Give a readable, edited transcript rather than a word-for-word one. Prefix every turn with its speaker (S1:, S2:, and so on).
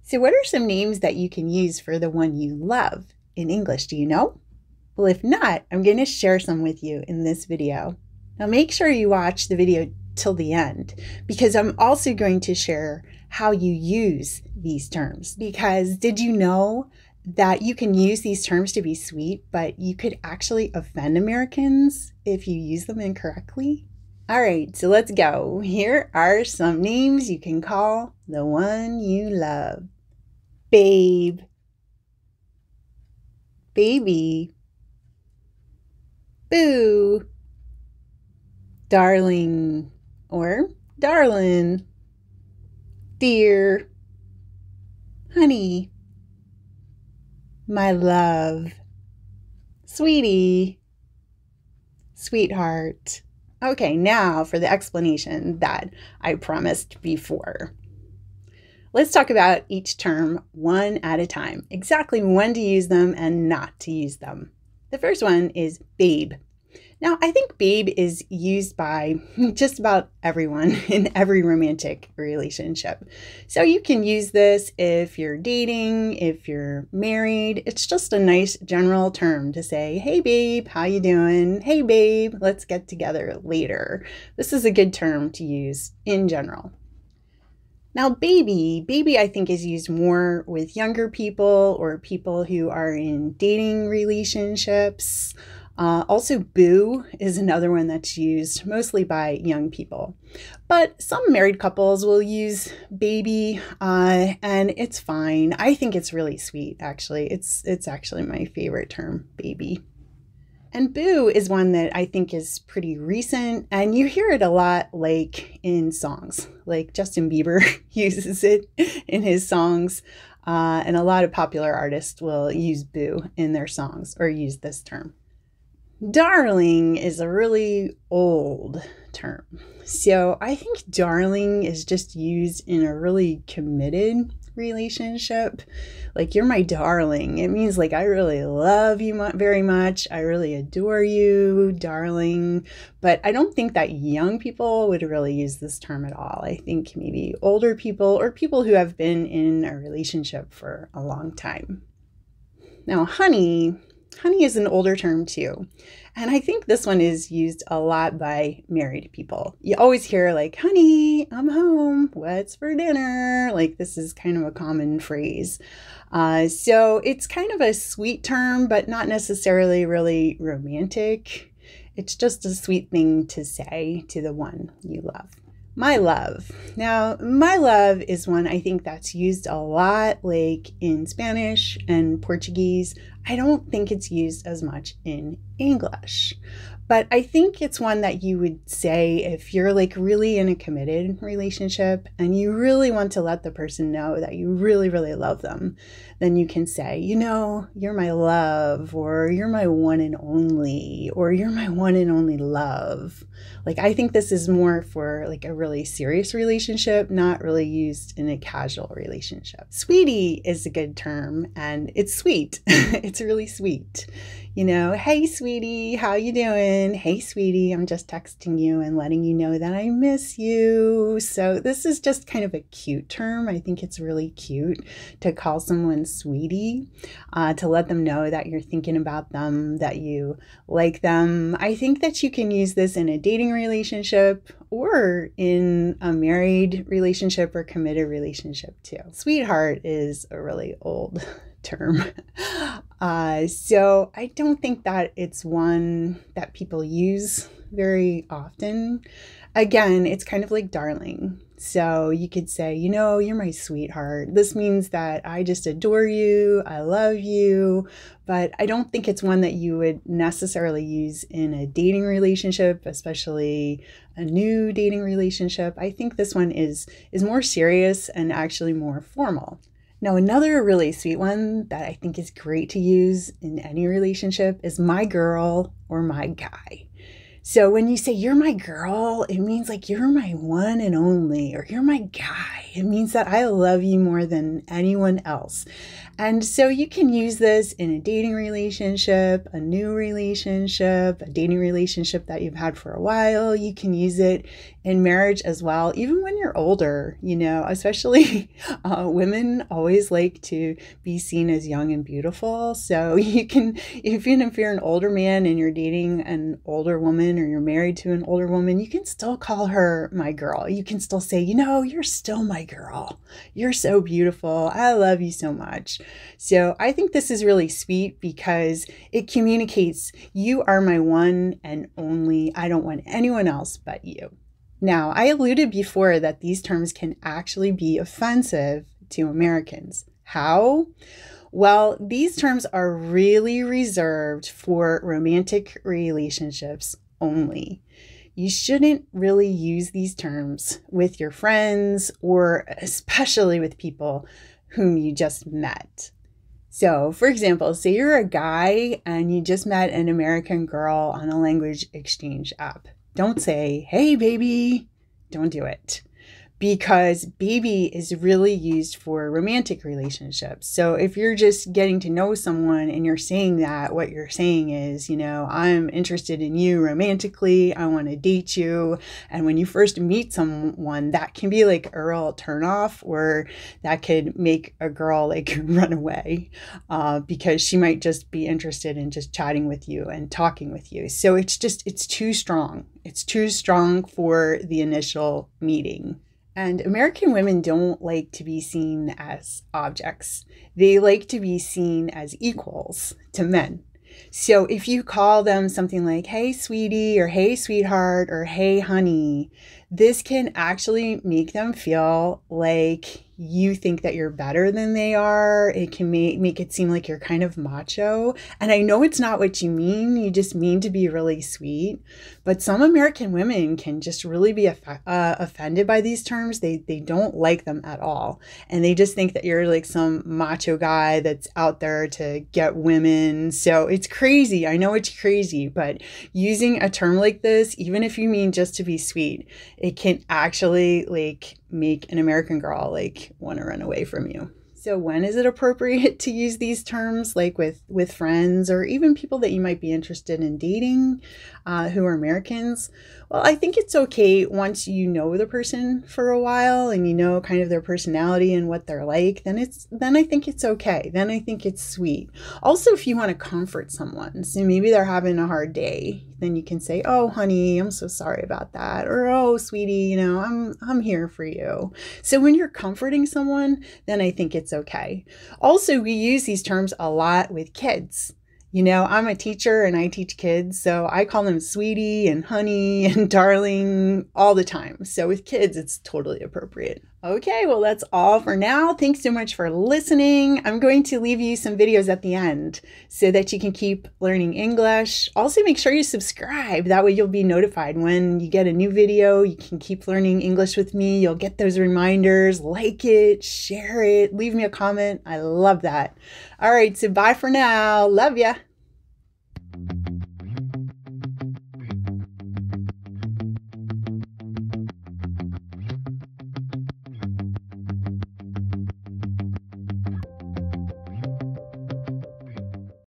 S1: So what are some names that you can use for the one you love in English? Do you know? Well, if not, I'm going to share some with you in this video. Now make sure you watch the video till the end, because I'm also going to share how you use these terms. Because did you know that you can use these terms to be sweet, but you could actually offend Americans if you use them incorrectly? All right, so let's go. Here are some names you can call the one you love. Babe, baby, boo, darling or darling, dear, honey, my love, sweetie, sweetheart. Okay, now for the explanation that I promised before. Let's talk about each term one at a time, exactly when to use them and not to use them. The first one is babe. Now, I think babe is used by just about everyone in every romantic relationship. So you can use this if you're dating, if you're married. It's just a nice general term to say, hey babe, how you doing? Hey babe, let's get together later. This is a good term to use in general. Now, baby I think is used more with younger people or people who are in dating relationships. Also, boo is another one that's used mostly by young people. But some married couples will use baby, and it's fine. I think it's really sweet, actually. It's actually my favorite term, baby. And boo is one that I think is pretty recent, and you hear it a lot like in songs. Like Justin Bieber uses it in his songs, and a lot of popular artists will use boo in their songs or use this term. Darling is a really old term. So I think darling is just used in a really committed relationship. Like, you're my darling. It means like, I really love you very much. I really adore you, darling. But I don't think that young people would really use this term at all. I think maybe older people or people who have been in a relationship for a long time. Now, honey is an older term too. And I think this one is used a lot by married people. You always hear like, honey, I'm home. What's for dinner? Like, this is kind of a common phrase. So it's kind of a sweet term, but not necessarily really romantic. It's just a sweet thing to say to the one you love. My love. Now, my love is one I think that's used a lot, like in Spanish and Portuguese. I don't think it's used as much in English, but I think it's one that you would say if you're like really in a committed relationship and you really want to let the person know that you really, really love them. Then you can say, you know, you're my love, or you're my one and only, or you're my one and only love. Like, I think this is more for like a really serious relationship, not really used in a casual relationship. Sweetie is a good term, and it's sweet. It's really sweet. You know, hey sweetie, how you doing? Hey sweetie, I'm just texting you and letting you know that I miss you. So this is just kind of a cute term. I think it's really cute to call someone sweetie, to let them know that you're thinking about them, that you like them. I think that you can use this in a dating relationship or in a married relationship or committed relationship too. Sweetheart is a really old term. So I don't think that it's one that people use very often. Again, it's kind of like darling. So you could say, you know, you're my sweetheart. This means that I just adore you, I love you, but I don't think it's one that you would necessarily use in a dating relationship, especially a new dating relationship. I think this one is more serious and actually more formal. Now, another really sweet one that I think is great to use in any relationship is my girl or my guy. So when you say you're my girl, it means like you're my one and only, or you're my guy. It means that I love you more than anyone else. And so you can use this in a dating relationship, a new relationship, a dating relationship that you've had for a while. You can use it in marriage as well, even when you're older, especially women always like to be seen as young and beautiful. So you can, even if you're an older man and you're dating an older woman or you're married to an older woman, you can still call her my girl. You can still say, you're still my girl. You're so beautiful. I love you so much. So I think this is really sweet because it communicates, you are my one and only. I don't want anyone else but you. Now, I alluded before that these terms can actually be offensive to Americans. How? Well, these terms are really reserved for romantic relationships only. You shouldn't really use these terms with your friends or especially with people whom you just met. So, for example, say you're a guy and you just met an American girl on a language exchange app. Don't say, hey, baby. Don't do it. Because baby is really used for romantic relationships. So if you're just getting to know someone and you're saying that, what you're saying is, I'm interested in you romantically. I want to date you. And when you first meet someone, that can be like a real turnoff, or that could make a girl run away because she might just be interested in just chatting with you and talking with you. So it's too strong. It's too strong for the initial meeting. And American women don't like to be seen as objects. They like to be seen as equals to men. So if you call them something like, hey, sweetie, or hey, sweetheart, or hey, honey, this can actually make them feel like you think that you're better than they are. It can make it seem like you're kind of macho. And I know it's not what you mean. You just mean to be really sweet. But some American women can just really be offended by these terms. They don't like them at all. And they just think that you're like some macho guy that's out there to get women. So it's crazy. I know it's crazy. But using a term like this, even if you mean just to be sweet, it can actually make an American girl want to run away from you. So when is it appropriate to use these terms with friends or even people that you might be interested in dating who are Americans? Well, I think it's okay once you know the person for a while and you know kind of their personality and what they're like, then I think it's okay. Then I think it's sweet. Also, if you want to comfort someone, so maybe they're having a hard day, then you can say, oh, honey, I'm so sorry about that. Or, oh, sweetie, I'm here for you. So when you're comforting someone, then I think it's okay. Also, we use these terms a lot with kids. I'm a teacher and I teach kids, so I call them sweetie and honey and darling all the time. So with kids, it's totally appropriate. Okay, well, that's all for now. Thanks so much for listening. I'm going to leave you some videos at the end so that you can keep learning English. Also, make sure you subscribe. That way you'll be notified when you get a new video. You can keep learning English with me. You'll get those reminders. Like it, share it, leave me a comment. I love that. All right, so bye for now. Love ya.